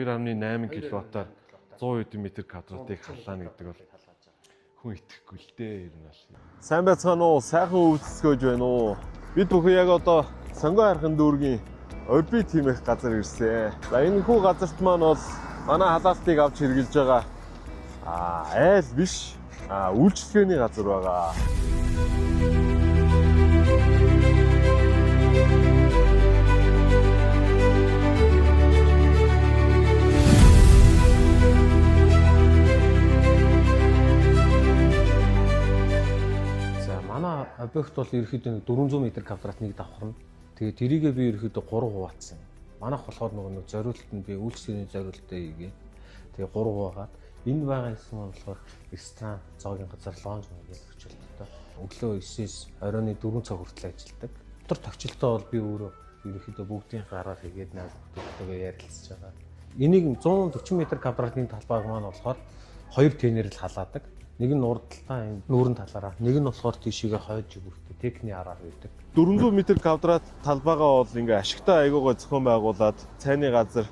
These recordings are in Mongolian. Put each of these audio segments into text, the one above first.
2.8 кВт-аар 100 м²-ыг халлаана гэдэг бол хүн итгэхгүй л дээ ер нь бол. Сайн байцгаана уу? Сайхан өвдөлтгөөж байна уу? Бид бүхэн яг одоо Сонгоо хайрхан дүүргийн орбит хэмээх газар ирсэн. За энэ хүү газарт маань бол манай халаалтыг авч хэрглэж байгаа айл биш үйлчлэгээний газар байгаа. Объект бол ерөөхдөө 400 м²-т нэг давхарна. Тэгээд тэрийгээ би ерөөхдөө 3 хуваацсан. Манайх болохоор нэг зориулт нь би үйлчлэгээний зориултаа хийгээ. Тэгээд 3 хуваагаад энэ байгаа хэсэг нь болохоор ресторан, зоогийн газар, лонж гэдэг орчуулалттай. Өглөө 9-ээс оройн 4 цаг хүртэл ажилладаг. Дотор тохиолдолтой бол би өөрөө ерөөхдөө бүгдийн гараар хийгээд найз бүтээгдэхүүнтэйгээ ярилцж байгаа. Энийг 140 м²-ийн талбайг маань болохоор 2 тенээр л халаадаг. Нэг нь урдталтаа энэ нүүрэн талаараа, нэг нь болохоор тийшээгээ хойж өгөхтэй техникийн араар үүдэг. 400 м² талбайгаа бол ингээ ашигтай аягуугаа зохион байгуулад цайны газар,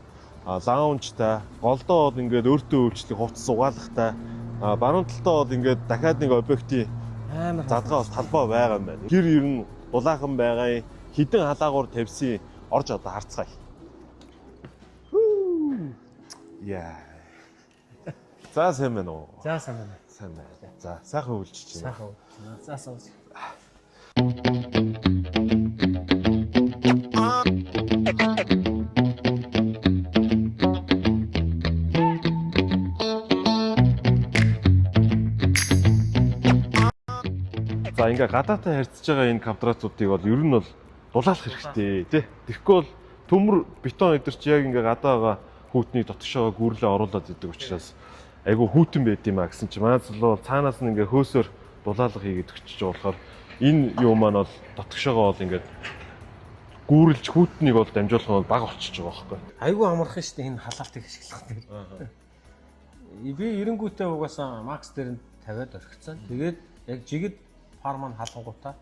лаунжтай, голдоо бол ингээд өөртөө үйлчлэх хувцас угаалгатай, баруун талтаа бол ингээд дахиад нэг объектийн задгаа бас талбай байгаа юм байна. Гэр ер нь дулаахан байгаа, хідэн халаагуур тавьсан орж одоо харцгаая. Яа. За сайн байна уу? За сайн байна. Сайн байна. За сайхан үйлчилж байна. Сайхан үйлчилж. За сууж. За ингээ гадаатай харьцаж байгаа энэ квадратуудыг бол ер нь бол дулаалах хэрэгтэй тий. Тэгэхгүй бол төмөр бетон эдэр чи яг ингээ гадаа байгаа хүүтний дотгошоо гүүрлээ оруулаад идэг учраас айгу хүүтэн байд юм а гэсэн чи манай залуу цаанаас нь ингээ хөөсөөр дулаалга хийгээд өчөж болохоор энэ юу маань бол дотгошоогоо бол ингээд гүүрлж хүүтнийг бол дамжуулах нь бол бага болчихж байгаа байхгүй. Айгу амархан шүү дээ энэ халаалтыг ашиглах нь. Би эренгүүтээ угаасаа макс дээр нь тавиад орхицсан. Тэгээд яг жигэд фар маань халангуудаа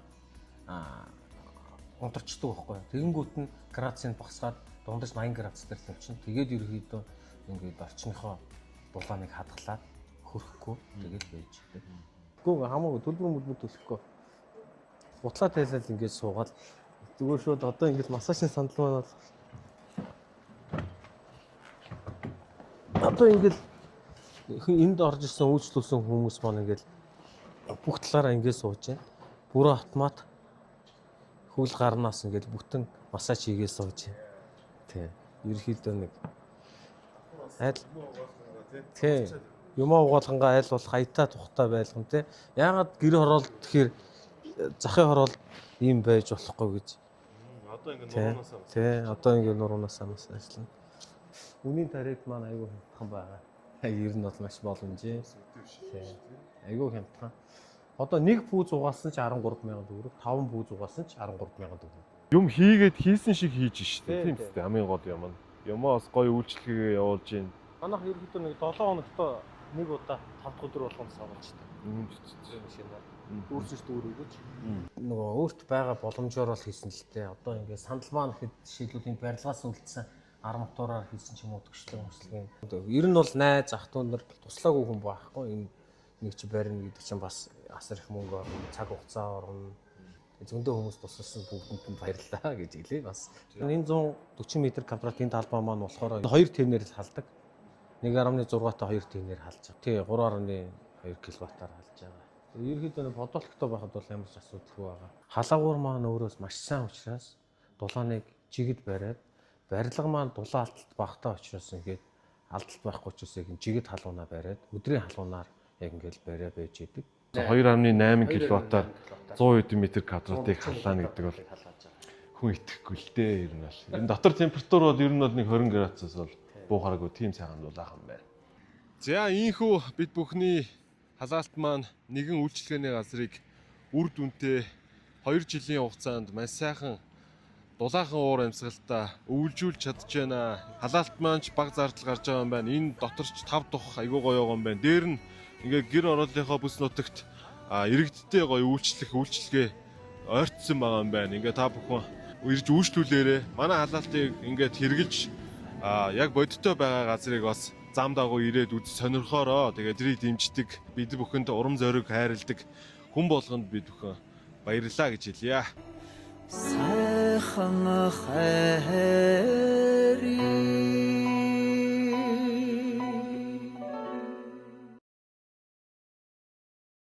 унтарчдаг байхгүй. Тэгэнгүүт нь градусыг багасгаад дундаж 80 градус дээр тавьчихна. Тэгээд ерөөхдөө ингээд орчныхоо дулааныг хадгалаад хөрөхгүй тэгээд байж байгаа. Гэхдээ хамаагүй төлбөр мөлбөр төлөхгүй. Бутлаа тайлал ингээд суугаад зүгээр шууд одоо ингээд массажны сандал маань бол одоо ингээд энд орж ирсэн үйлчлүүлсэн хүмүүс маань ингээд бүх талаараа ингээд сууж байна. Бүрэн автомат хөл гарнаас ингээд бүтэн массаж хийгээд сууж байна. Тий. Ерөнхийдөө нэг айл тий. Юмаа угаалгангаа айл бол хаятаа тухтай байлгам тий. Яагаад гэр хороолт тэгэхээр захын хороолт ийм байж болохгүй гэж. Одоо ингэ нуруунасаа. Тий. Одоо ингэ нуруунасаа маш ажиллана. Үнийн тариф маань айгүй хямдхан байгаа. Ер нь бол маш боломжтой. Тий. Айгүй хямдхан. Одоо нэг пүүз угаасан ч 13,000 төгрөг, 5 пүүз угаасан ч 13,000 төгрөг. Юм хийгээд хийсэн шиг хийж штэ тийм үстэй хамгийн гол юм нь. Юмаа бас гоё үйлчлэгээ явуулж гин. Манайх ерөнхийдөө нэг 7 хоногт нэг удаа 5 дахь өдөр болгоно савчдаг. Шинээр дүүрсэж дүүргэж. Нөгөө өөрт байгаа боломжоор л хийсэн л дээ. Одоо ингээд сандал маань хэд жишээлбэл энэ барилгаас үлдсэн арматураар хийсэн ч юм уу төгслийн хөсөлгөөн. Ер нь бол найз ах トゥ нар туслаагүй хүн байхгүй. Энэ нэг чи барина гэдэг чинь бас асар их мөнгө орно, цаг хугацаа орно. Зөндөө хүмүүс тусалсан бүгдэнд нь баярлалаа гэж хэлээ бас. Энэ 140 м²-ийн талбай маань болохоор 2 тенээр л халдаг. 1.6-тай 2 тенээр халж байгаа. Тий, 3.2 кВт-аар халж байгаа. Ерөнхийдөө бодолттой байхад бол ямар ч асуудалгүй байгаа. Халаагуур маань өөрөөс маш сайн учраас дулааныг жигэд бариад, барилга маань дулаан алдалт багтаа учраас ингээд алдалт байхгүй учраас яг жигэд халуунаа бариад, өдрийн халуунаар яг ингээд бариа байж идэг. 2.8 кВт-аар 100 м²-ыг халаана гэдэг бол хүн итгэхгүй л дээ ер нь бол. Энэ дотор температур бол ер нь бол нэг 20 градусаас бол буухааргүй тийм сайхан дулаахан байна. За ийхүү бид бүхний халаалт маань нэгэн үйлчлэгээний газрыг үр дүнтэй 2 жилийн хугацаанд маш сайхан дулаахан уур амьсгалтай өвлжүүлж чадж байна. Халаалт маань ч бага зардал гарч байгаа юм байна. Энэ доторч 5 дахь айгуу гоё байгаа юм байна. Дээр нь ингээд гэр ороолынхоо бүс нутагт иргэдтэй гоё үйлчлэгээ ойртсон байгаа юм байна. Ингээд та бүхэн ирж үйлчлүүлээрээ манай халаалтыг ингээд хэрэгжилж Яг бодиттой байгаа газрыг бас зам дагуу ирээд үз сонирхоороо тэгээд тэрийг дэмждэг, бид бүхэнд урам зориг хайрладаг хүн болгонд бид бүхэн баярлалаа гэж хэлье. сайхан хайр